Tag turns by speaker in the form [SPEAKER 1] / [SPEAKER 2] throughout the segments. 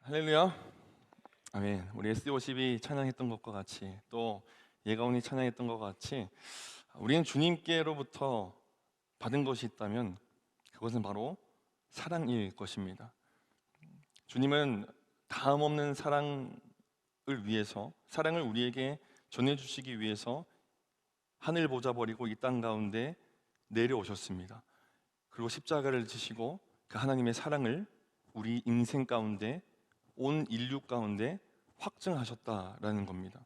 [SPEAKER 1] 할렐루야. 아멘. 우리 SC50이 찬양했던 것과 같이 또 예가온이 찬양했던 것과 같이 우리는 주님께로부터 받은 것이 있다면 그것은 바로 사랑일 것입니다. 주님은 다음 없는 사랑을 위해서, 사랑을 우리에게 전해주시기 위해서 하늘 보좌 버리고 이 땅 가운데 내려오셨습니다. 그리고 십자가를 지시고 그 하나님의 사랑을 우리 인생 가운데, 온 인류 가운데 확증하셨다라는 겁니다.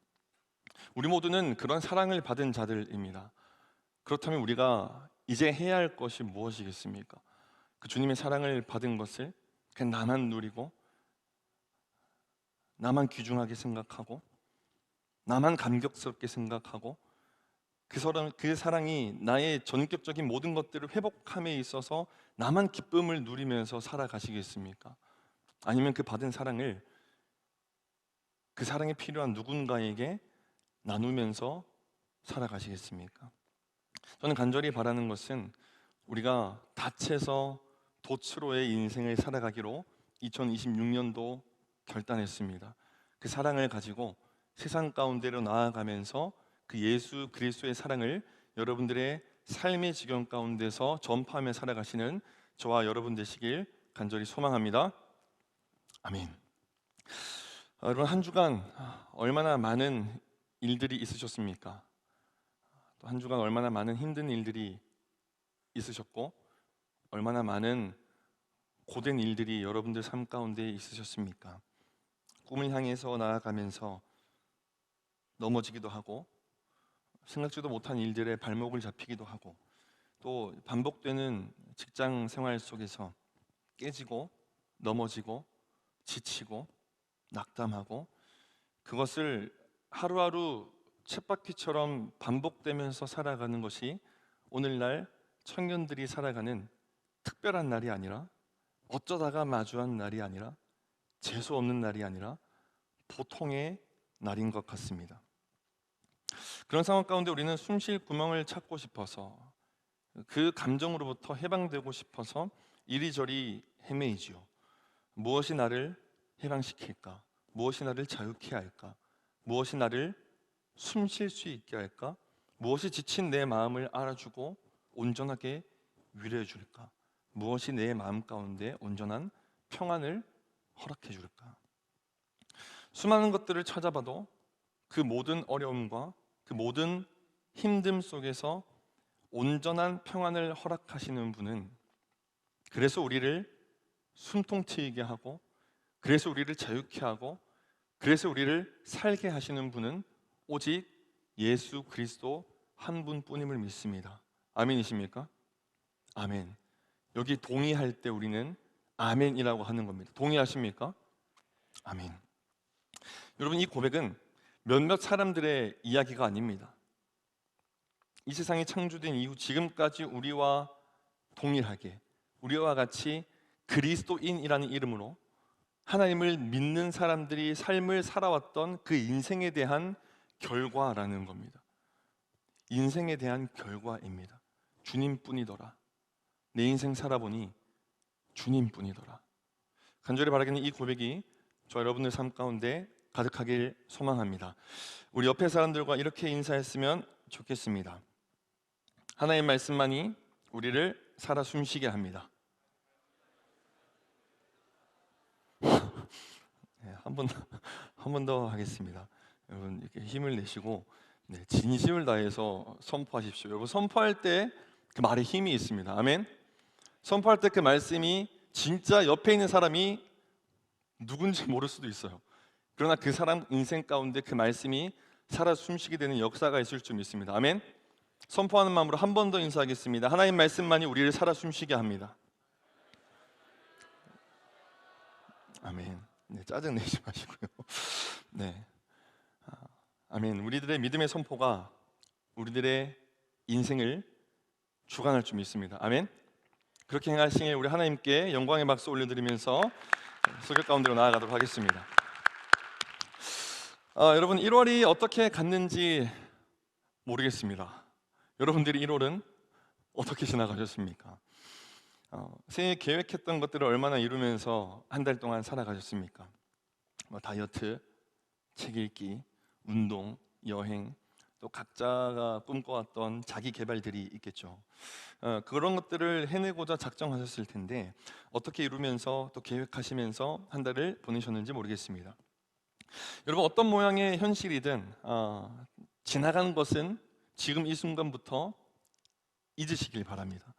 [SPEAKER 1] 우리 모두는 그런 사랑을 받은 자들입니다. 그렇다면 우리가 이제 해야 할 것이 무엇이겠습니까? 그 주님의 사랑을 받은 것을 그냥 나만 누리고, 나만 귀중하게 생각하고, 나만 감격스럽게 생각하고, 그 사랑이 나의 전격적인 모든 것들을 회복함에 있어서 나만 기쁨을 누리면서 살아가시겠습니까? 아니면 그 받은 사랑을, 그 사랑이 필요한 누군가에게 나누면서 살아가시겠습니까? 저는 간절히 바라는 것은 우리가 다채서 도츠로의 인생을 살아가기로 2026년도 결단했습니다. 그 사랑을 가지고 세상 가운데로 나아가면서 그 예수 그리스도의 사랑을 여러분들의 삶의 지경 가운데서 전파하며 살아가시는 저와 여러분 되시길 간절히 소망합니다. 아멘. 여러분, 한 주간 얼마나 많은 일들이 있으셨습니까? 또 한 주간 얼마나 많은 힘든 일들이 있으셨고, 얼마나 많은 고된 일들이 여러분들 삶 가운데 있으셨습니까? 꿈을 향해서 나아가면서 넘어지기도 하고, 생각지도 못한 일들에 발목을 잡히기도 하고, 또 반복되는 직장 생활 속에서 깨지고 넘어지고 지치고 낙담하고, 그것을 하루하루 쳇바퀴처럼 반복되면서 살아가는 것이 오늘날 청년들이 살아가는 특별한 날이 아니라, 어쩌다가 마주한 날이 아니라, 재수 없는 날이 아니라 보통의 날인 것 같습니다. 그런 상황 가운데 우리는 숨쉴 구멍을 찾고 싶어서, 그 감정으로부터 해방되고 싶어서 이리저리 헤매이지요. 무엇이 나를 해방시킬까? 무엇이 나를 자유케 할까? 무엇이 나를 숨 쉴 수 있게 할까? 무엇이 지친 내 마음을 알아주고 온전하게 위로해 줄까? 무엇이 내 마음 가운데 온전한 평안을 허락해 줄까? 수많은 것들을 찾아봐도 그 모든 어려움과 그 모든 힘듦 속에서 온전한 평안을 허락하시는 분은, 그래서 우리를 숨통 트이게 하고, 그래서 우리를 자유케 하고, 그래서 우리를 살게 하시는 분은 오직 예수 그리스도 한 분뿐임을 믿습니다. 아멘이십니까? 아멘. 여기 동의할 때 우리는 아멘이라고 하는 겁니다. 동의하십니까? 아멘. 여러분, 이 고백은 몇몇 사람들의 이야기가 아닙니다. 이 세상이 창조된 이후 지금까지 우리와 동일하게, 우리와 같이 그리스도인이라는 이름으로 하나님을 믿는 사람들이 삶을 살아왔던 그 인생에 대한 결과라는 겁니다. 인생에 대한 결과입니다. 주님뿐이더라. 내 인생 살아보니 주님뿐이더라. 간절히 바라기는 이 고백이 저 여러분들 삶 가운데 가득하길 소망합니다. 우리 옆에 사람들과 이렇게 인사했으면 좋겠습니다. 하나님의 말씀만이 우리를 살아 숨쉬게 합니다. 네, 한 번 더 하겠습니다. 여러분, 이렇게 힘을 내시고 진심을 다해서 선포하십시오. 여러분, 선포할 때 그 말에 힘이 있습니다. 아멘. 선포할 때 그 말씀이 진짜 옆에 있는 사람이 누군지 모를 수도 있어요. 그러나 그 사람 인생 가운데 그 말씀이 살아 숨쉬게 되는 역사가 있을 줄 믿습니다. 아멘. 선포하는 마음으로 한 번 더 인사하겠습니다. 하나님 말씀만이 우리를 살아 숨쉬게 합니다. 아멘. 네, 짜증 내지 마시고요. 네, 아멘. 우리들의 믿음의 선포가 우리들의 인생을 주관할 줄 믿습니다. 아멘. 그렇게 행하시길 우리 하나님께 영광의 박수 올려드리면서 설교 가운데로 나아가도록 하겠습니다. 여러분, 1월이 어떻게 갔는지 모르겠습니다. 여러분들이 1월은 어떻게 지나가셨습니까? 새해 계획했던 것들을 얼마나 이루면서 한 달 동안 살아가셨습니까? 뭐 다이어트, 책 읽기, 운동, 여행, 또 각자가 꿈꿔왔던 자기 개발들이 있겠죠. 그런 것들을 해내고자 작정하셨을 텐데 어떻게 이루면서 또 계획하시면서 한 달을 보내셨는지 모르겠습니다. 여러분, 어떤 모양의 현실이든 지나가는 것은 지금 이 순간부터 잊으시길 바랍니다.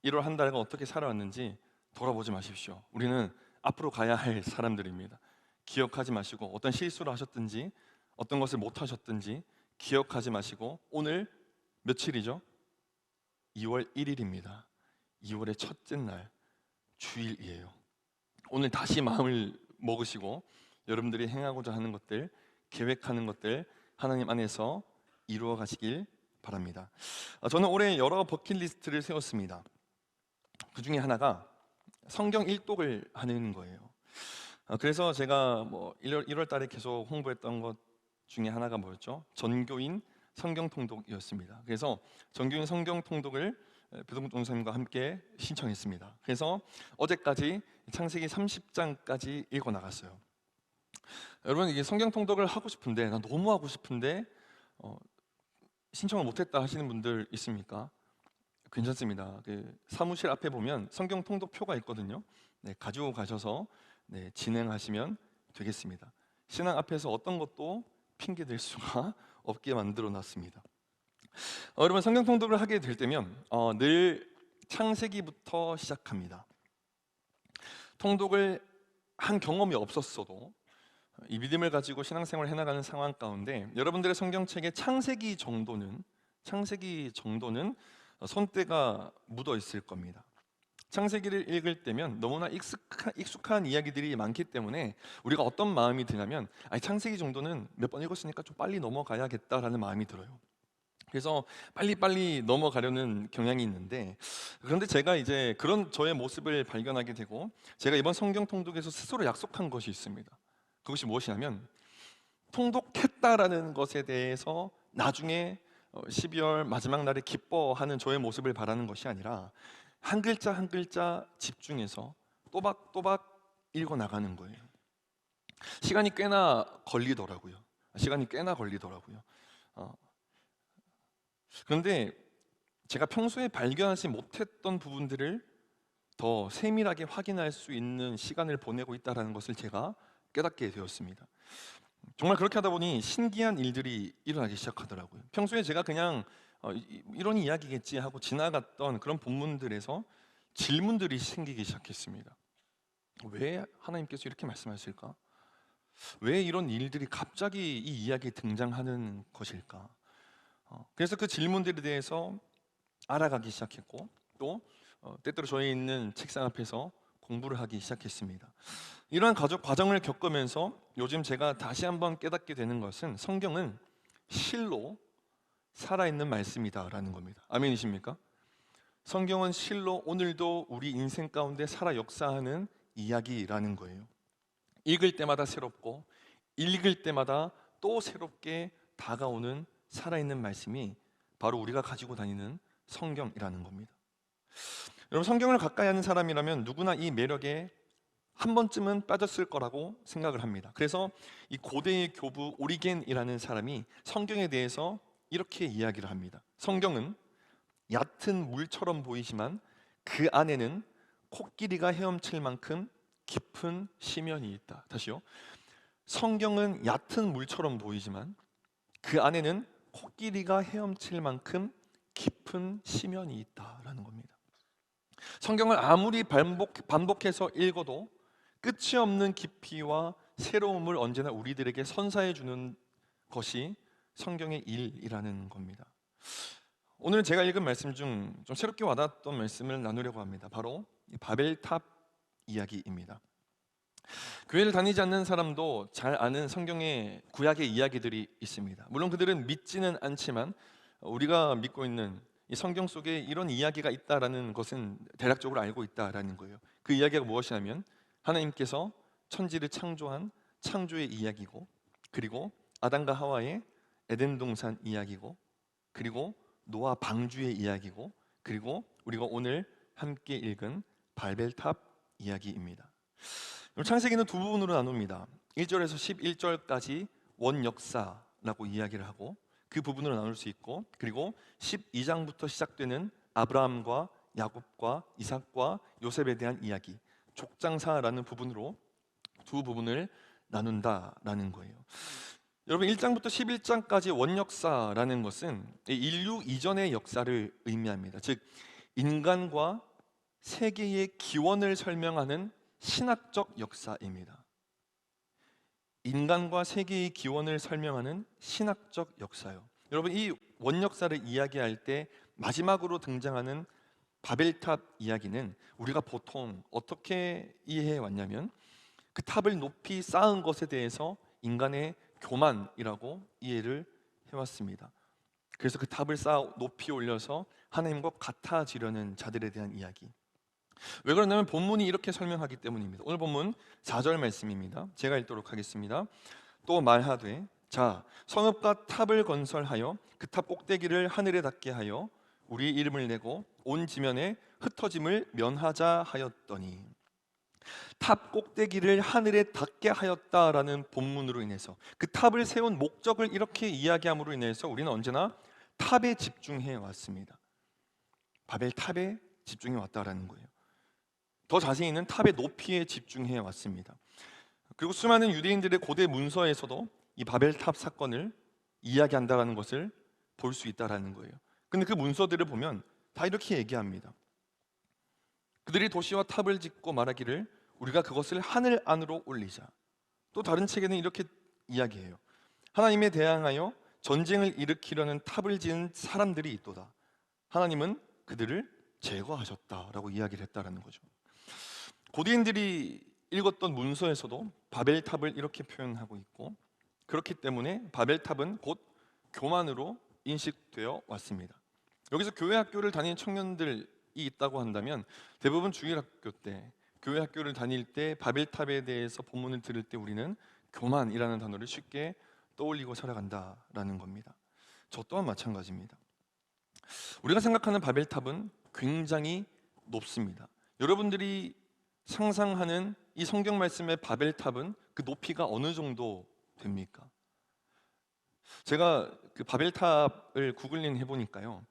[SPEAKER 1] 1월 한 달간 어떻게 살아왔는지 돌아보지 마십시오. 우리는 앞으로 가야 할 사람들입니다. 기억하지 마시고 어떤 실수를 하셨든지 어떤 것을 못 하셨든지 기억하지 마시고 오늘 며칠이죠? 2월 1일입니다. 2월의 첫째 날 주일이에요. 오늘 다시 마음을 먹으시고 여러분들이 행하고자 하는 것들, 계획하는 것들 하나님 안에서 이루어 가시길 바랍니다. 저는 올해 여러 버킷리스트를 세웠습니다. 그 중에 하나가 성경 일독을 하는 거예요. 그래서 제가 1월 달에 계속 홍보했던 것 중에 하나가 뭐였죠? 전교인 성경 통독이었습니다. 그래서 전교인 성경 통독을 배동국 전사님과 함께 신청했습니다. 그래서 어제까지 창세기 30장까지 읽어 나갔어요. 여러분, 이게 성경 통독을 하고 싶은데 난 너무 하고 싶은데 신청을 못했다 하시는 분들 있습니까? 괜찮습니다. 그 사무실 앞에 보면 성경 통독표가 있거든요. 네, 가지고 가셔서 진행하시면 되겠습니다. 신앙 앞에서 어떤 것도 핑계 댈 수가 없게 만들어 놨습니다. 여러분, 성경 통독을 하게 될 때면 늘 창세기부터 시작합니다. 통독을 한 경험이 없었어도 이 믿음을 가지고 신앙생활을 해나가는 상황 가운데 여러분들의 성경책에 창세기 정도는 손때가 묻어 있을 겁니다. 창세기를 읽을 때면 너무나 익숙한 이야기들이 많기 때문에 우리가 어떤 마음이 드냐면 창세기 정도는 몇 번 읽었으니까 좀 빨리 넘어가야겠다라는 마음이 들어요. 그래서 빨리빨리 넘어가려는 경향이 있는데, 그런데 제가 이제 그런 저의 모습을 발견하게 되고 제가 이번 성경 통독에서 스스로 약속한 것이 있습니다. 그것이 무엇이냐면 통독했다라는 것에 대해서 나중에 12월 마지막 날에 기뻐하는 저의 모습을 바라는 것이 아니라 한 글자 한 글자 집중해서 또박또박 읽어 나가는 거예요. 시간이 꽤나 걸리더라고요. 그런데 제가 평소에 발견하지 못했던 부분들을 더 세밀하게 확인할 수 있는 시간을 보내고 있다는 것을 제가 깨닫게 되었습니다. 정말 그렇게 하다 보니 신기한 일들이 일어나기 시작하더라고요. 평소에 제가 그냥 이런 이야기겠지 하고 지나갔던 그런 본문들에서 질문들이 생기기 시작했습니다. 왜 하나님께서 이렇게 말씀하실까? 왜 이런 일들이 갑자기 이 이야기에 등장하는 것일까? 그래서 그 질문들에 대해서 알아가기 시작했고 또 때때로 저희 있는 책상 앞에서 공부를 하기 시작했습니다. 이러한 과정을 겪으면서 요즘 제가 다시 한번 깨닫게 되는 것은 성경은 실로 살아있는 말씀이다라는 겁니다. 아멘이십니까? 성경은 실로 오늘도 우리 인생 가운데 살아 역사하는 이야기라는 거예요. 읽을 때마다 새롭고 읽을 때마다 또 새롭게 다가오는 살아있는 말씀이 바로 우리가 가지고 다니는 성경이라는 겁니다. 여러분, 성경을 가까이 하는 사람이라면 누구나 이 매력에 한 번쯤은 빠졌을 거라고 생각을 합니다. 그래서 이 고대의 교부 오리겐이라는 사람이 성경에 대해서 이렇게 이야기를 합니다. 성경은 얕은 물처럼 보이지만 그 안에는 코끼리가 헤엄칠 만큼 깊은 심연이 있다. 다시요. 성경은 얕은 물처럼 보이지만 그 안에는 코끼리가 헤엄칠 만큼 깊은 심연이 있다라는 겁니다. 성경을 아무리 반복해서 읽어도 끝이 없는 깊이와 새로움을 언제나 우리들에게 선사해 주는 것이 성경의 일이라는 겁니다. 오늘 제가 읽은 말씀 중 좀 새롭게 와닿았던 말씀을 나누려고 합니다. 바로 바벨탑 이야기입니다. 교회를 다니지 않는 사람도 잘 아는 성경의 구약의 이야기들이 있습니다. 물론 그들은 믿지는 않지만 우리가 믿고 있는 이 성경 속에 이런 이야기가 있다라는 것은 대략적으로 알고 있다라는 거예요. 그 이야기가 무엇이냐면 하나님께서 천지를 창조한 창조의 이야기고, 그리고 아담과 하와의 에덴 동산 이야기고, 그리고 노아 방주의 이야기고, 그리고 우리가 오늘 함께 읽은 바벨탑 이야기입니다. 창세기는 두 부분으로 나눕니다. 1절에서 11절까지 원역사라고 이야기를 하고 그 부분으로 나눌 수 있고, 그리고 12장부터 시작되는 아브라함과 야곱과 이삭과 요셉에 대한 이야기, 족장사라는 부분으로 두 부분을 나눈다라는 거예요. 여러분, 1장부터 11장까지 원역사라는 것은 인류 이전의 역사를 의미합니다. 즉 인간과 세계의 기원을 설명하는 신학적 역사입니다. 인간과 세계의 기원을 설명하는 신학적 역사요. 여러분, 이 원역사를 이야기할 때 마지막으로 등장하는 바벨탑 이야기는 우리가 보통 어떻게 이해해 왔냐면, 그 탑을 높이 쌓은 것에 대해서 인간의 교만이라고 이해를 해왔습니다. 그래서 그 탑을 쌓아 높이 올려서 하나님과 같아지려는 자들에 대한 이야기. 왜 그러냐면 본문이 이렇게 설명하기 때문입니다. 오늘 본문 4절 말씀입니다. 제가 읽도록 하겠습니다. 또 말하되, 자, 성읍과 탑을 건설하여 그 탑 꼭대기를 하늘에 닿게 하여 우리 이름을 내고 온 지면에 흩어짐을 면하자 하였더니, 탑 꼭대기를 하늘에 닿게 하였다라는 본문으로 인해서 그 탑을 세운 목적을 이렇게 이야기함으로 인해서 우리는 언제나 탑에 집중해 왔습니다. 바벨 탑에 집중해 왔다라는 거예요. 더 자세히는 탑의 높이에 집중해 왔습니다. 그리고 수많은 유대인들의 고대 문서에서도 이 바벨탑 사건을 이야기한다라는 것을 볼 수 있다라는 거예요. 근데 그 문서들을 보면 다 이렇게 얘기합니다. 그들이 도시와 탑을 짓고 말하기를 우리가 그것을 하늘 안으로 올리자. 또 다른 책에는 이렇게 이야기해요. 하나님에 대항하여 전쟁을 일으키려는 탑을 지은 사람들이 있도다. 하나님은 그들을 제거하셨다라고 이야기를 했다라는 거죠. 고대인들이 읽었던 문서에서도 바벨탑을 이렇게 표현하고 있고, 그렇기 때문에 바벨탑은 곧 교만으로 인식되어 왔습니다. 여기서 교회 학교를 다니는 청년들이 있다고 한다면 대부분 주일학교 때, 교회 학교를 다닐 때 바벨탑에 대해서 본문을 들을 때 우리는 교만이라는 단어를 쉽게 떠올리고 살아간다라는 겁니다. 저 또한 마찬가지입니다. 우리가 생각하는 바벨탑은 굉장히 높습니다. 여러분들이 상상하는 이 성경 말씀의 바벨탑은 그 높이가 어느 정도 됩니까? 제가 그 바벨탑을 구글링 해보니까요,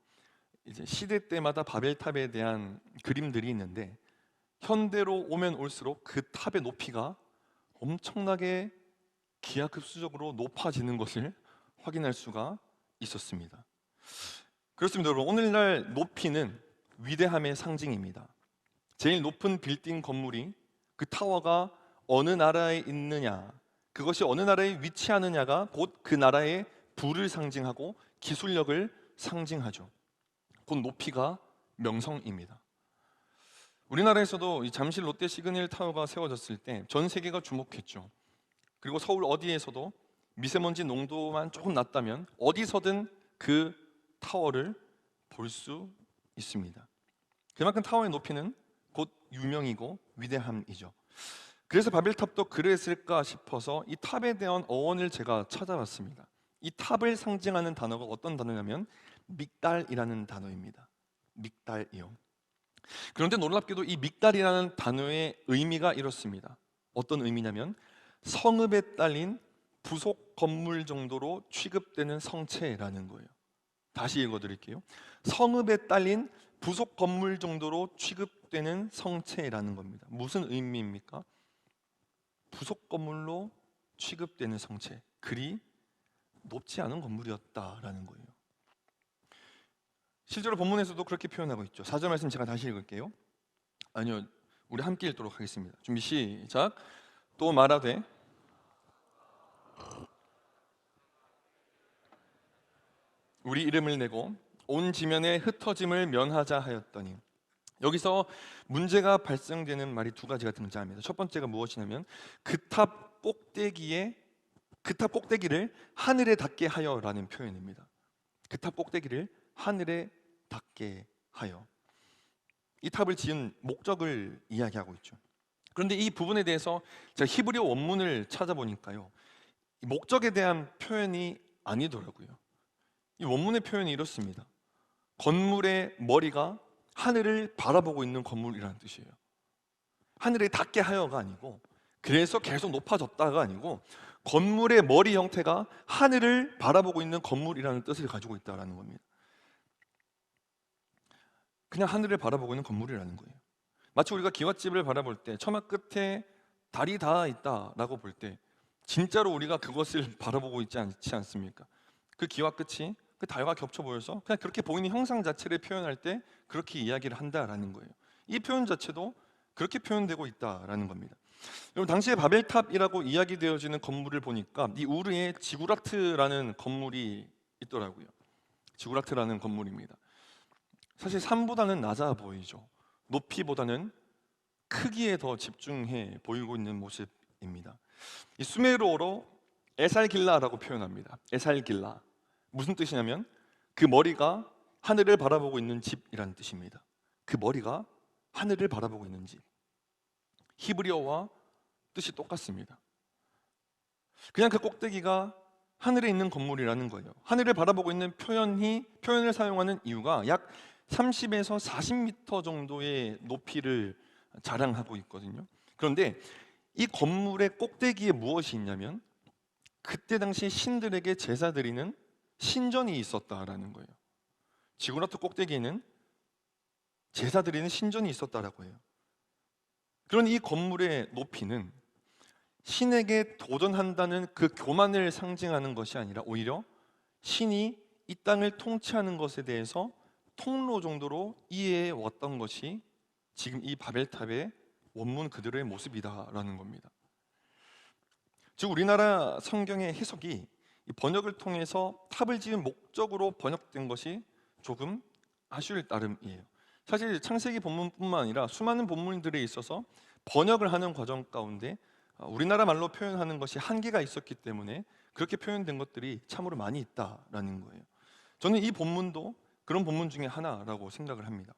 [SPEAKER 1] 이제 시대 때마다 바벨탑에 대한 그림들이 있는데 현대로 오면 올수록 그 탑의 높이가 엄청나게 기하급수적으로 높아지는 것을 확인할 수가 있었습니다. 그렇습니다, 여러분. 오늘날 높이는 위대함의 상징입니다. 제일 높은 빌딩 건물이, 그 타워가 어느 나라에 있느냐, 그것이 어느 나라에 위치하느냐가 곧 그 나라의 부를 상징하고 기술력을 상징하죠. 곧 높이가 명성입니다. 우리나라에서도 이 잠실 롯데 시그널 타워가 세워졌을 때 전 세계가 주목했죠. 그리고 서울 어디에서도 미세먼지 농도만 조금 낮다면 어디서든 그 타워를 볼 수 있습니다. 그만큼 타워의 높이는 곧 유명이고 위대함이죠. 그래서 바벨탑도 그랬을까 싶어서 이 탑에 대한 어원을 제가 찾아봤습니다. 이 탑을 상징하는 단어가 어떤 단어냐면 믹달이라는 단어입니다. 믹달이요. 그런데 놀랍게도 이 믹달이라는 단어의 의미가 이렇습니다. 어떤 의미냐면 성읍에 딸린 부속 건물 정도로 취급되는 성체라는 거예요. 다시 읽어드릴게요. 성읍에 딸린 부속 건물 정도로 취급되는 성체라는 겁니다. 무슨 의미입니까? 부속 건물로 취급되는 성체, 그리 높지 않은 건물이었다라는 거예요. 실제로 본문에서도 그렇게 표현하고 있죠. 4절 말씀 제가 다시 읽을게요. 아니요, 우리 함께 읽도록 하겠습니다. 준비 시작. 또 말하되, 우리 이름을 내고 온 지면에 흩어짐을 면하자 하였더니, 여기서 문제가 발생되는 말이 두 가지가 등장합니다. 첫 번째가 무엇이냐면 그 탑 꼭대기를 하늘에 닿게 하여라는 표현입니다. 그 탑 꼭대기를 하늘에 닿게 하여. 이 탑을 지은 목적을 이야기하고 있죠. 그런데 이 부분에 대해서 제가 히브리어 원문을 찾아보니까요, 이 목적에 대한 표현이 아니더라고요. 이 원문의 표현이 이렇습니다. 건물의 머리가 하늘을 바라보고 있는 건물이라는 뜻이에요. 하늘에 닿게 하여가 아니고 그래서 계속 높아졌다가 아니고 건물의 머리 형태가 하늘을 바라보고 있는 건물이라는 뜻을 가지고 있다는 겁니다. 그냥 하늘을 바라보고 있는 건물이라는 거예요. 마치 우리가 기와집을 바라볼 때 처마 끝에 달이 닿아 있다라고 볼 때 진짜로 우리가 그것을 바라보고 있지 않지 않습니까? 그 기와 끝이 그 달과 겹쳐 보여서 그냥 그렇게 보이는 형상 자체를 표현할 때 그렇게 이야기를 한다라는 거예요. 이 표현 자체도 그렇게 표현되고 있다라는 겁니다. 여러분, 당시에 바벨탑이라고 이야기되어지는 건물을 보니까 이 우르에 지구라트라는 건물이 있더라고요. 지구라트라는 건물입니다. 사실 산보다는 낮아 보이죠. 높이보다는 크기에 더 집중해 보이고 있는 모습입니다. 이 수메르어로 에살길라라고 표현합니다. 에살길라, 무슨 뜻이냐면 그 머리가 하늘을 바라보고 있는 집이라는 뜻입니다. 그 머리가 하늘을 바라보고 있는 집. 히브리어와 뜻이 똑같습니다. 그냥 그 꼭대기가 하늘에 있는 건물이라는 거예요. 하늘을 바라보고 있는 표현을 사용하는 이유가 약 30에서 40m 정도의 높이를 자랑하고 있거든요. 그런데 이 건물의 꼭대기에 무엇이 있냐면 그때 당시 신들에게 제사 드리는 신전이 있었다라는 거예요. 지구라트 꼭대기에는 제사 드리는 신전이 있었다라고 해요. 그런 이 건물의 높이는 신에게 도전한다는 그 교만을 상징하는 것이 아니라 오히려 신이 이 땅을 통치하는 것에 대해서 통로 정도로 이해해 왔던 것이 지금 이 바벨탑의 원문 그대로의 모습이다라는 겁니다. 즉 우리나라 성경의 해석이 이 번역을 통해서 탑을 지은 목적으로 번역된 것이 조금 아쉬울 따름이에요. 사실 창세기 본문뿐만 아니라 수많은 본문들에 있어서 번역을 하는 과정 가운데 우리나라 말로 표현하는 것이 한계가 있었기 때문에 그렇게 표현된 것들이 참으로 많이 있다라는 거예요. 저는 이 본문도 그런 본문 중에 하나라고 생각을 합니다.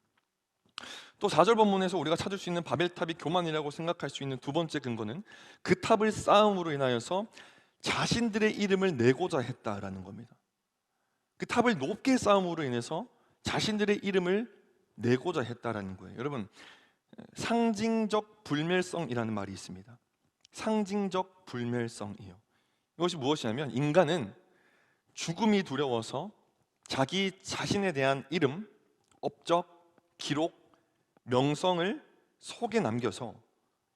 [SPEAKER 1] 또 4절 본문에서 우리가 찾을 수 있는 바벨탑이 교만이라고 생각할 수 있는 두 번째 근거는 그 탑을 쌓음으로 인하여서 자신들의 이름을 내고자 했다라는 겁니다. 그 탑을 높게 쌓음으로 인해서 자신들의 이름을 내고자 했다라는 거예요. 여러분, 상징적 불멸성이라는 말이 있습니다. 상징적 불멸성이요. 이것이 무엇이냐면 인간은 죽음이 두려워서 자기 자신에 대한 이름, 업적, 기록, 명성을 속에 남겨서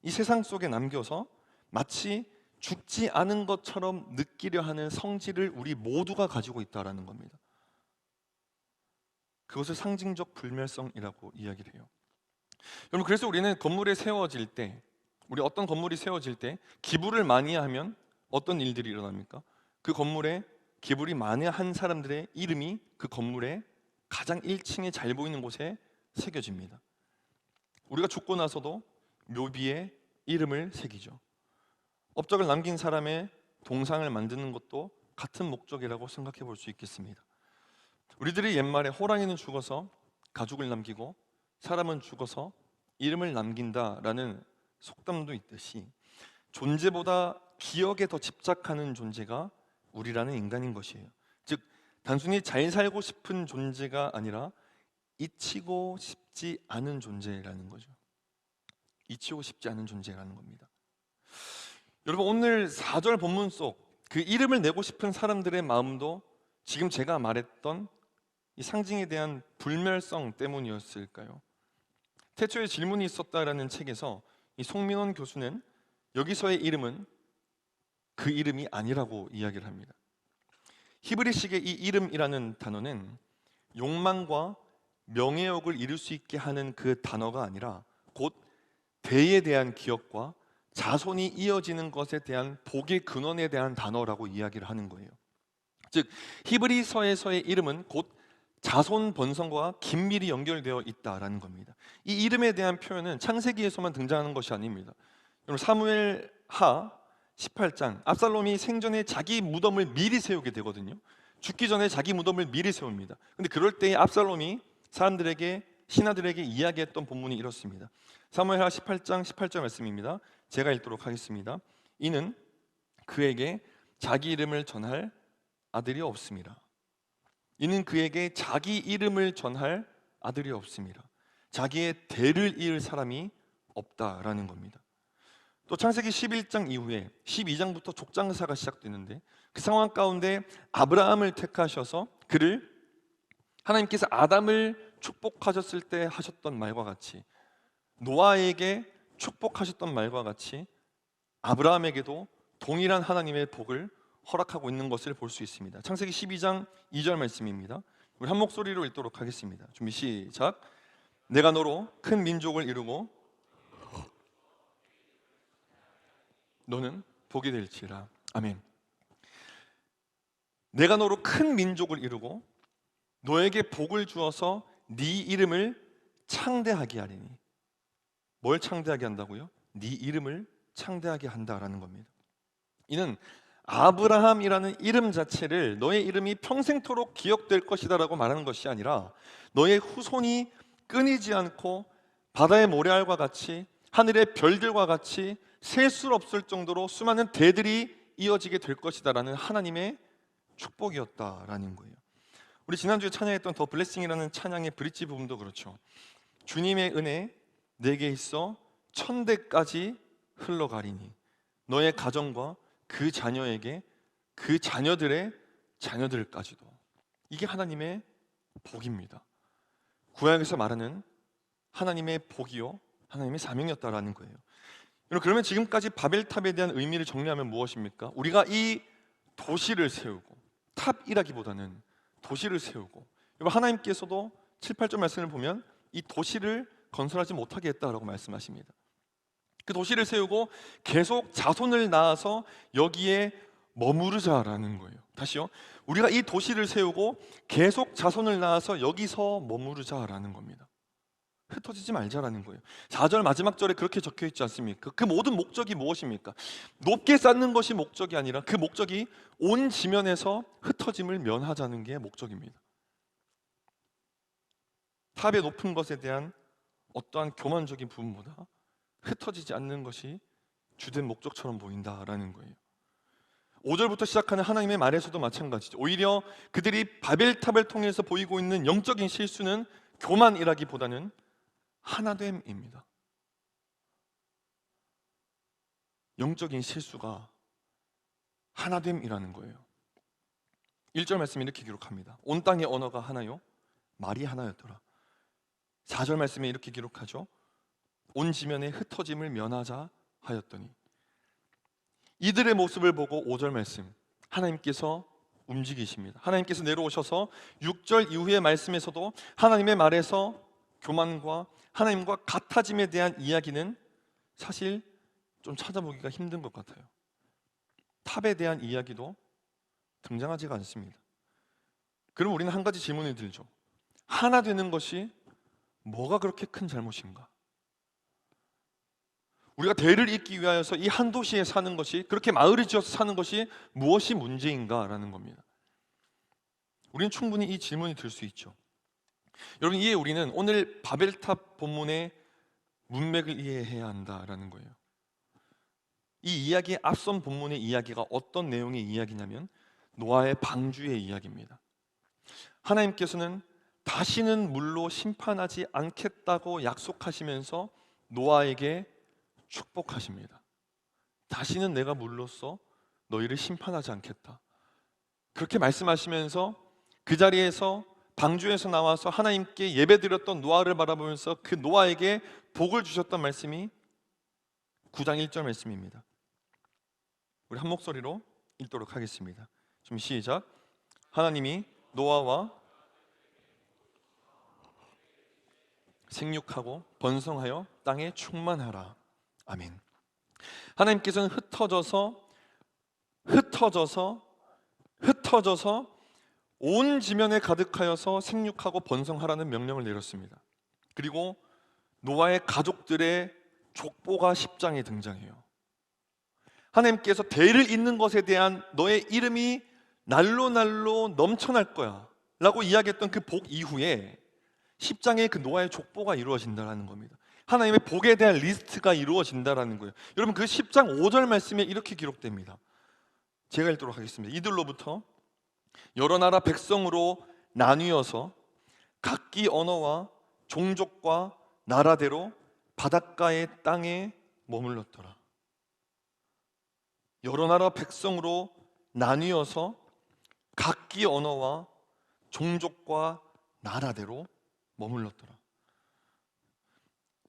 [SPEAKER 1] 이 세상 속에 남겨서 마치 죽지 않은 것처럼 느끼려 하는 성질을 우리 모두가 가지고 있다라는 겁니다. 그것을 상징적 불멸성이라고 이야기를 해요. 여러분, 그래서 우리는 건물이 세워질 때, 우리 어떤 건물이 세워질 때 기부를 많이 하면 어떤 일들이 일어납니까? 그 건물에 기부를 많이 한 사람들의 이름이 그 건물의 가장 1층에 잘 보이는 곳에 새겨집니다. 우리가 죽고 나서도 묘비에 이름을 새기죠. 업적을 남긴 사람의 동상을 만드는 것도 같은 목적이라고 생각해 볼 수 있겠습니다. 우리들이 옛말에 호랑이는 죽어서 가죽을 남기고 사람은 죽어서 이름을 남긴다라는 속담도 있듯이 존재보다 기억에 더 집착하는 존재가 우리라는 인간인 것이에요. 즉 단순히 잘 살고 싶은 존재가 아니라 잊히고 싶지 않은 존재라는 거죠. 잊히고 싶지 않은 존재라는 겁니다. 여러분, 오늘 4절 본문 속 그 이름을 내고 싶은 사람들의 마음도 지금 제가 말했던 이 상징에 대한 불멸성 때문이었을까요? 태초에 질문이 있었다라는 책에서 이 송민원 교수는 여기서의 이름은 그 이름이 아니라고 이야기를 합니다. 히브리식의 이 이름이라는 단어는 욕망과 명예욕을 이룰 수 있게 하는 그 단어가 아니라 곧 대에 대한 기억과 자손이 이어지는 것에 대한 복의 근원에 대한 단어라고 이야기를 하는 거예요. 즉 히브리서에서의 이름은 곧 자손 번성과 긴밀히 연결되어 있다라는 겁니다. 이 이름에 대한 표현은 창세기에서만 등장하는 것이 아닙니다. 여러분, 사무엘하 18장 압살롬이 생전에 자기 무덤을 미리 세우게 되거든요. 죽기 전에 자기 무덤을 미리 세웁니다. 근데 그럴 때 압살롬이 사람들에게, 신하들에게 이야기했던 본문이 이렇습니다. 사무엘하 18장 18절 말씀입니다. 제가 읽도록 하겠습니다. 이는 그에게 자기 이름을 전할 아들이 없습니다. 이는 그에게 자기 이름을 전할 아들이 없습니다. 자기의 대를 이을 사람이 없다라는 겁니다. 또 창세기 11장 이후에 12장부터 족장사가 시작되는데 그 상황 가운데 아브라함을 택하셔서 그를 하나님께서 아담을 축복하셨을 때 하셨던 말과 같이 노아에게 축복하셨던 말과 같이 아브라함에게도 동일한 하나님의 복을 허락하고 있는 것을 볼 수 있습니다. 창세기 12장 2절 말씀입니다. 우리 한 목소리로 읽도록 하겠습니다. 준비 시작. 내가 너로 큰 민족을 이루고 너는 복이 될지라. 아멘. 내가 너로 큰 민족을 이루고 너에게 복을 주어서 네 이름을 창대하게 하리니. 뭘 창대하게 한다고요? 네 이름을 창대하게 한다라는 겁니다. 이는 아브라함이라는 이름 자체를 너의 이름이 평생토록 기억될 것이다 라고 말하는 것이 아니라 너의 후손이 끊이지 않고 바다의 모래알과 같이 하늘의 별들과 같이 셀 수 없을 정도로 수많은 대들이 이어지게 될 것이다 라는 하나님의 축복이었다라는 거예요. 우리 지난주에 찬양했던 더 블레싱이라는 찬양의 브릿지 부분도 그렇죠. 주님의 은혜 내게 있어 천대까지 흘러가리니 너의 가정과 그 자녀에게 그 자녀들의 자녀들까지도. 이게 하나님의 복입니다. 구약에서 말하는 하나님의 복이요 하나님의 사명이었다라는 거예요. 그러면 지금까지 바벨탑에 대한 의미를 정리하면 무엇입니까? 우리가 이 도시를 세우고 탑이라기보다는 도시를 세우고 하나님께서도 7, 8절 말씀을 보면 이 도시를 건설하지 못하게 했다라고 말씀하십니다. 그 도시를 세우고 계속 자손을 낳아서 여기에 머무르자라는 거예요. 다시요. 우리가 이 도시를 세우고 계속 자손을 낳아서 여기서 머무르자라는 겁니다. 흩어지지 말자라는 거예요. 4절 마지막 절에 그렇게 적혀 있지 않습니까? 그 모든 목적이 무엇입니까? 높게 쌓는 것이 목적이 아니라 그 목적이 온 지면에서 흩어짐을 면하자는 게 목적입니다. 탑의 높은 것에 대한 어떠한 교만적인 부분보다 흩어지지 않는 것이 주된 목적처럼 보인다라는 거예요. 5절부터 시작하는 하나님의 말에서도 마찬가지죠. 오히려 그들이 바벨탑을 통해서 보이고 있는 영적인 실수는 교만이라기보다는 하나됨입니다. 영적인 실수가 하나됨이라는 거예요. 1절 말씀이 이렇게 기록합니다. 온 땅의 언어가 하나요 말이 하나였더라. 4절 말씀에 이렇게 기록하죠. 온 지면에 흩어짐을 면하자 하였더니. 이들의 모습을 보고 5절 말씀 하나님께서 움직이십니다. 하나님께서 내려오셔서 6절 이후의 말씀에서도 하나님의 말에서 교만과 하나님과 같아짐에 대한 이야기는 사실 좀 찾아보기가 힘든 것 같아요. 탑에 대한 이야기도 등장하지가 않습니다. 그럼 우리는 한 가지 질문이 들죠. 하나 되는 것이 뭐가 그렇게 큰 잘못인가? 우리가 대를 잇기 위하여서 이 한 도시에 사는 것이, 그렇게 마을을 지어서 사는 것이 무엇이 문제인가라는 겁니다. 우리는 충분히 이 질문이 들 수 있죠. 여러분, 이에 우리는 오늘 바벨탑 본문의 문맥을 이해해야 한다라는 거예요. 이 이야기의 앞선 본문의 이야기가 어떤 내용의 이야기냐면 노아의 방주의 이야기입니다. 하나님께서는 다시는 물로 심판하지 않겠다고 약속하시면서 노아에게 축복하십니다. 다시는 내가 물로써 너희를 심판하지 않겠다. 그렇게 말씀하시면서 그 자리에서 방주에서 나와서 하나님께 예배드렸던 노아를 바라보면서 그 노아에게 복을 주셨던 말씀이 9장 1절 말씀입니다. 우리 한 목소리로 읽도록 하겠습니다. 좀 시작. 하나님이 노아와 생육하고 번성하여 땅에 충만하라. 아멘. 하나님께서는 흩어져서 온 지면에 가득하여서 생육하고 번성하라는 명령을 내렸습니다. 그리고 노아의 가족들의 족보가 10장에 등장해요. 하나님께서 대를 잇는 것에 대한 너의 이름이 날로 넘쳐날 거야 라고 이야기했던 그 복 이후에 10장의 그 노아의 족보가 이루어진다는 겁니다. 하나님의 복에 대한 리스트가 이루어진다는 거예요. 여러분, 그 10장 5절 말씀에 이렇게 기록됩니다. 제가 읽도록 하겠습니다. 이들로부터 여러 나라 백성으로 나뉘어서 각기 언어와 종족과 나라대로 바닷가의 땅에 머물렀더라. 여러 나라 백성으로 나뉘어서 각기 언어와 종족과 나라대로 머물렀더라.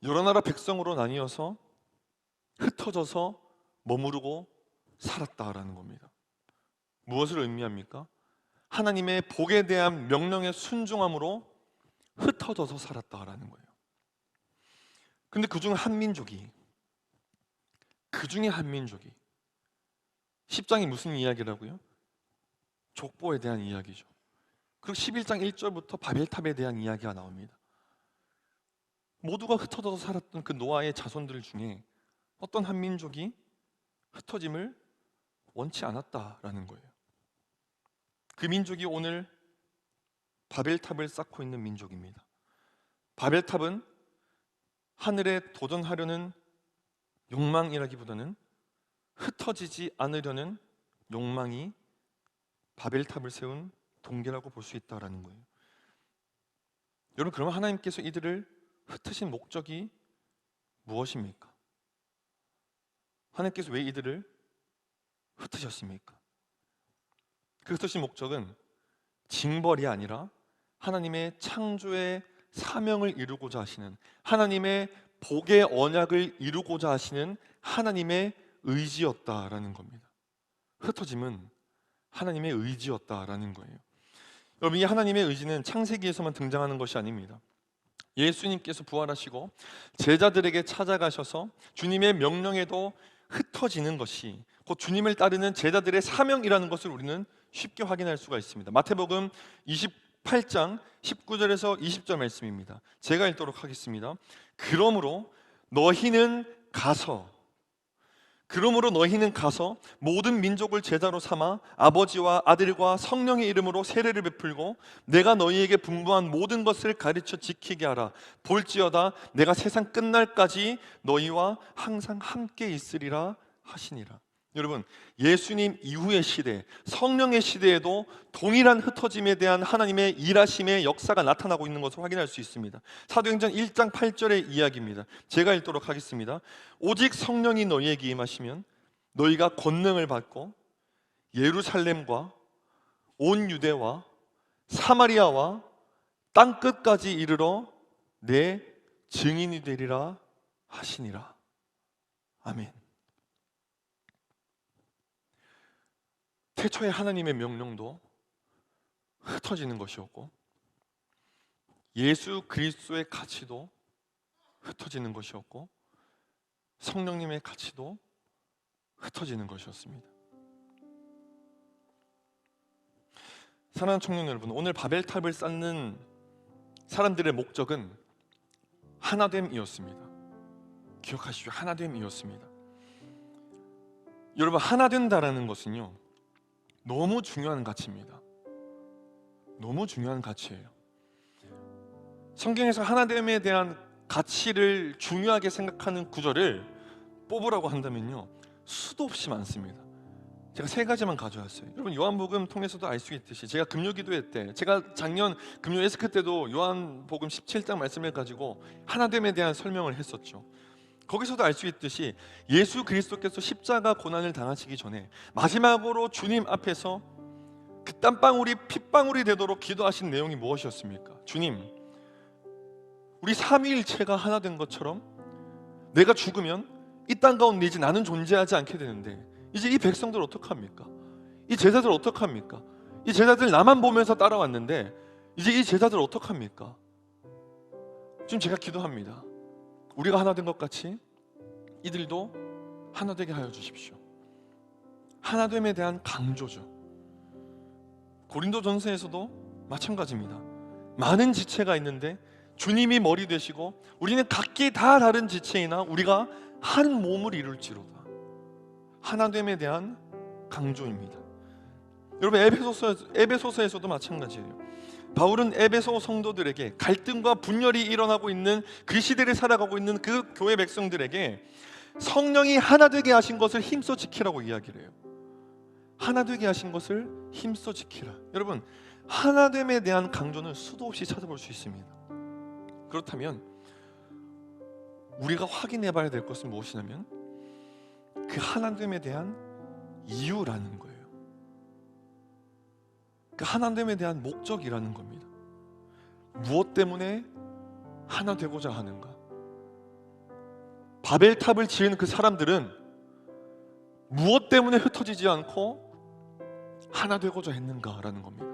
[SPEAKER 1] 여러 나라 백성으로 나뉘어서 흩어져서 머무르고 살았다라는 겁니다. 무엇을 의미합니까? 하나님의 복에 대한 명령에 순종함으로 흩어져서 살았다라는 거예요. 근데 그 중에 한 민족이 10장이 무슨 이야기라고요? 족보에 대한 이야기죠. 그리고 11장 1절부터 바벨탑에 대한 이야기가 나옵니다. 모두가 흩어져서 살았던 그 노아의 자손들 중에 어떤 한 민족이 흩어짐을 원치 않았다라는 거예요. 그 민족이 오늘 바벨탑을 쌓고 있는 민족입니다. 바벨탑은 하늘에 도전하려는 욕망이라기보다는 흩어지지 않으려는 욕망이 바벨탑을 세운 동기라고 볼 수 있다라는 거예요. 여러분, 그러면 하나님께서 이들을 흩으신 목적이 무엇입니까? 하나님께서 왜 이들을 흩으셨습니까? 그 흩으신 목적은 징벌이 아니라 하나님의 창조의 사명을 이루고자 하시는, 하나님의 복의 언약을 이루고자 하시는 하나님의 의지였다라는 겁니다. 흩어짐은 하나님의 의지였다라는 거예요. 여러분, 이 하나님의 의지는 창세기에서만 등장하는 것이 아닙니다. 예수님께서 부활하시고 제자들에게 찾아가셔서 주님의 명령에도 흩어지는 것이 곧 주님을 따르는 제자들의 사명이라는 것을 우리는 쉽게 확인할 수가 있습니다. 마태복음 28장 19절에서 20절 말씀입니다. 제가 읽도록 하겠습니다. 그러므로 너희는 가서 모든 민족을 제자로 삼아 아버지와 아들과 성령의 이름으로 세례를 베풀고 내가 너희에게 분부한 모든 것을 가르쳐 지키게 하라. 볼지어다 내가 세상 끝날까지 너희와 항상 함께 있으리라 하시니라. 여러분, 예수님 이후의 시대, 성령의 시대에도 동일한 흩어짐에 대한 하나님의 일하심의 역사가 나타나고 있는 것을 확인할 수 있습니다. 사도행전 1장 8절의 이야기입니다. 제가 읽도록 하겠습니다. 오직 성령이 너희에게 임하시면 너희가 권능을 받고 예루살렘과 온 유대와 사마리아와 땅끝까지 이르러 내 증인이 되리라 하시니라. 아멘. 태초에 하나님의 명령도 흩어지는 것이었고 예수 그리스도의 가치도 흩어지는 것이었고 성령님의 가치도 흩어지는 것이었습니다. 사랑하는 청년 여러분, 오늘 바벨탑을 쌓는 사람들의 목적은 하나됨이었습니다. 기억하시죠? 하나됨이었습니다. 여러분, 하나된다라는 것은요, 너무 중요한 가치입니다. 너무 중요한 가치예요. 성경에서 하나됨에 대한 가치를 중요하게 생각하는 구절을 뽑으라고 한다면요, 수도 없이 많습니다. 제가 세 가지만 가져왔어요. 여러분, 요한복음 통해서도 알 수 있듯이 제가 금요기도회 때, 제가 작년 금요 에스크 때도 요한복음 17장 말씀을 가지고 하나됨에 대한 설명을 했었죠. 거기서도 알 수 있듯이 예수 그리스도께서 십자가 고난을 당하시기 전에 마지막으로 주님 앞에서 그 땀방울이 핏방울이 되도록 기도하신 내용이 무엇이었습니까? 주님, 우리 삼위일체가 하나 된 것처럼 내가 죽으면 이 땅 가운데 이제 나는 존재하지 않게 되는데 이제 이 백성들 어떡합니까? 이 제자들 어떡합니까? 이 제자들 나만 보면서 따라왔는데 이제 이 제자들 어떡합니까? 지금 제가 기도합니다. 우리가 하나 된 것 같이 이들도 하나 되게 하여 주십시오. 하나됨에 대한 강조죠. 고린도전서에서도 마찬가지입니다. 많은 지체가 있는데 주님이 머리 되시고 우리는 각기 다 다른 지체이나 우리가 한 몸을 이룰지로다. 하나됨에 대한 강조입니다. 여러분, 에베소서에서도 마찬가지예요. 바울은 에베소 성도들에게 갈등과 분열이 일어나고 있는 그 시대를 살아가고 있는 그 교회 백성들에게 성령이 하나 되게 하신 것을 힘써 지키라고 이야기를 해요. 하나 되게 하신 것을 힘써 지키라. 여러분, 하나됨에 대한 강조는 수도 없이 찾아볼 수 있습니다. 그렇다면 우리가 확인해 봐야 될 것은 무엇이냐면 그 하나됨에 대한 이유라는 거예요. 그 하나됨에 대한 목적이라는 겁니다. 무엇 때문에 하나 되고자 하는가? 바벨탑을 지은 그 사람들은 무엇 때문에 흩어지지 않고 하나 되고자 했는가라는 겁니다.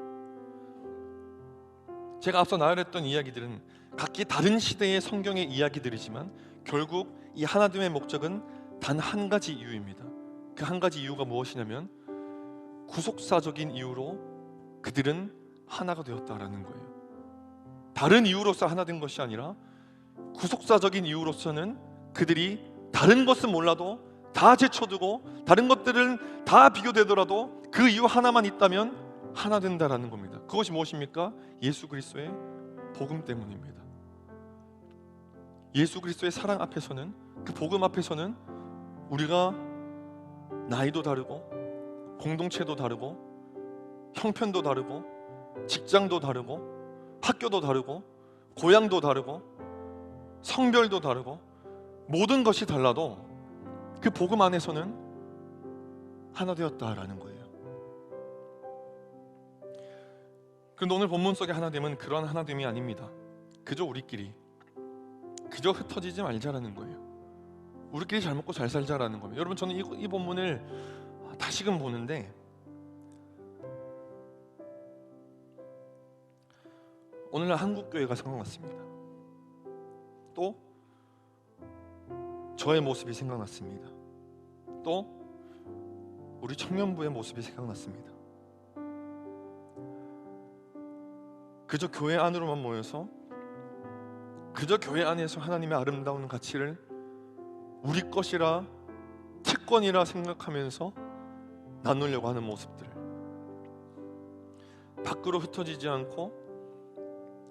[SPEAKER 1] 제가 앞서 나열했던 이야기들은 각기 다른 시대의 성경의 이야기들이지만 결국 이 하나됨의 목적은 단 한 가지 이유입니다. 그 한 가지 이유가 무엇이냐면 구속사적인 이유로 그들은 하나가 되었다라는 거예요. 다른 이유로서 하나 된 것이 아니라 구속사적인 이유로서는 그들이 다른 것은 몰라도 다 제쳐두고 다른 것들은 다 비교되더라도 그 이유 하나만 있다면 하나 된다라는 겁니다. 그것이 무엇입니까? 예수 그리스도의 복음 때문입니다. 예수 그리스도의 사랑 앞에서는, 그 복음 앞에서는 우리가 나이도 다르고 공동체도 다르고 형편도 다르고 직장도 다르고 학교도 다르고 고향도 다르고 성별도 다르고 모든 것이 달라도 그 복음 안에서는 하나 되었다라는 거예요. 그런데 오늘 본문 속의 하나됨은 그러한 하나됨이 아닙니다. 그저 우리끼리, 그저 흩어지지 말자라는 거예요. 우리끼리 잘 먹고 잘 살자라는 겁니다. 여러분, 저는 이 본문을 다시금 보는데 오늘날 한국교회가 생각났습니다. 또 저의 모습이 생각났습니다. 또 우리 청년부의 모습이 생각났습니다. 그저 교회 안으로만 모여서 그저 교회 안에서 하나님의 아름다운 가치를 우리 것이라 특권이라 생각하면서 나누려고 하는 모습들, 밖으로 흩어지지 않고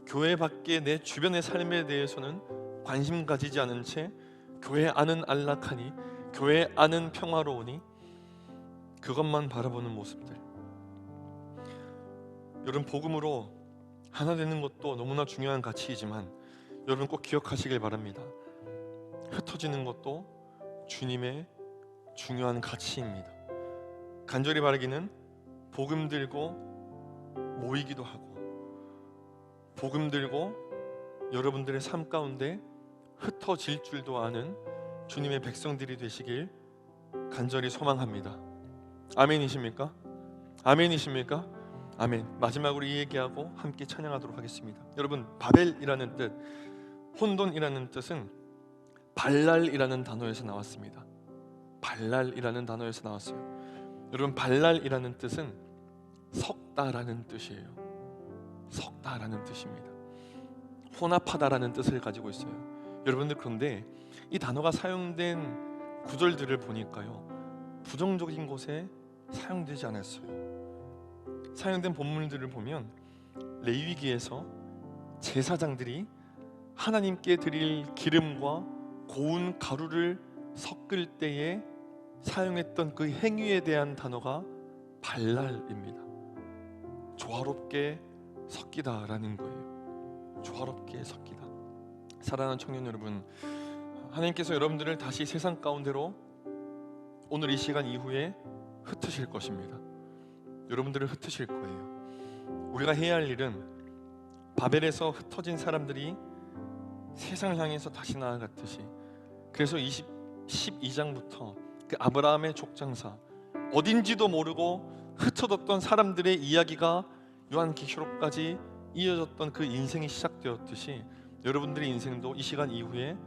[SPEAKER 1] 교회 밖에 내 주변의 삶에 대해서는 관심 가지지 않은 채 교회 안은 안락하니 교회 안은 평화로우니 그것만 바라보는 모습들. 여러분, 복음으로 하나 되는 것도 너무나 중요한 가치이지만 여러분 꼭 기억하시길 바랍니다. 흩어지는 것도 주님의 중요한 가치입니다. 간절히 바라기는 복음 들고 모이기도 하고 복음 들고 여러분들의 삶 가운데 흩어질 줄도 아는 주님의 백성들이 되시길 간절히 소망합니다. 아멘이십니까? 아멘이십니까? 아멘. 마지막으로 이 얘기하고 함께 찬양하도록 하겠습니다. 여러분, 바벨이라는 뜻, 혼돈이라는 뜻은 발랄이라는 단어에서 나왔습니다. 발랄이라는 단어에서 나왔어요. 여러분, 발랄이라는 뜻은 섞다라는 뜻이에요. 섞다라는 뜻입니다. 혼합하다라는 뜻을 가지고 있어요. 여러분들, 그런데 이 단어가 사용된 구절들을 보니까요, 부정적인 곳에 사용되지 않았어요. 사용된 본문들을 보면 레위기에서 제사장들이 하나님께 드릴 기름과 고운 가루를 섞을 때에 사용했던 그 행위에 대한 단어가 발랄입니다. 조화롭게 섞이다라는 거예요. 조화롭게 섞이다. 사랑하는 청년 여러분, 하나님께서 여러분들을 다시 세상 가운데로 오늘 이 시간 이후에 흩으실 것입니다. 여러분들을 흩으실 거예요. 우리가 해야 할 일은 바벨에서 흩어진 사람들이 세상을 향해서 다시 나아갔듯이, 그래서 12장부터 그 아브라함의 족장사, 어딘지도 모르고 흩어졌던 사람들의 이야기가 요한계시록까지 이어졌던 그 인생이 시작되었듯이 여러분들의 인생도 이 시간 이후에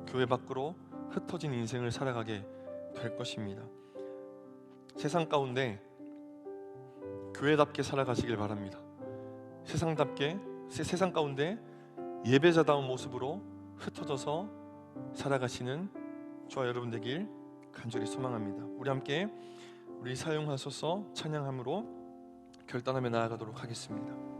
[SPEAKER 1] 교회 밖으로 흩어진 인생을 살아가게 될 것입니다. 세상 가운데 교회답게 살아가시길 바랍니다. 세상 가운데 예배자다운 모습으로 흩어져서 살아가시는 저와 여러분 되길 간절히 소망합니다. 우리 함께 우리 사용하소서 찬양함으로 결단하며 나아가도록 하겠습니다.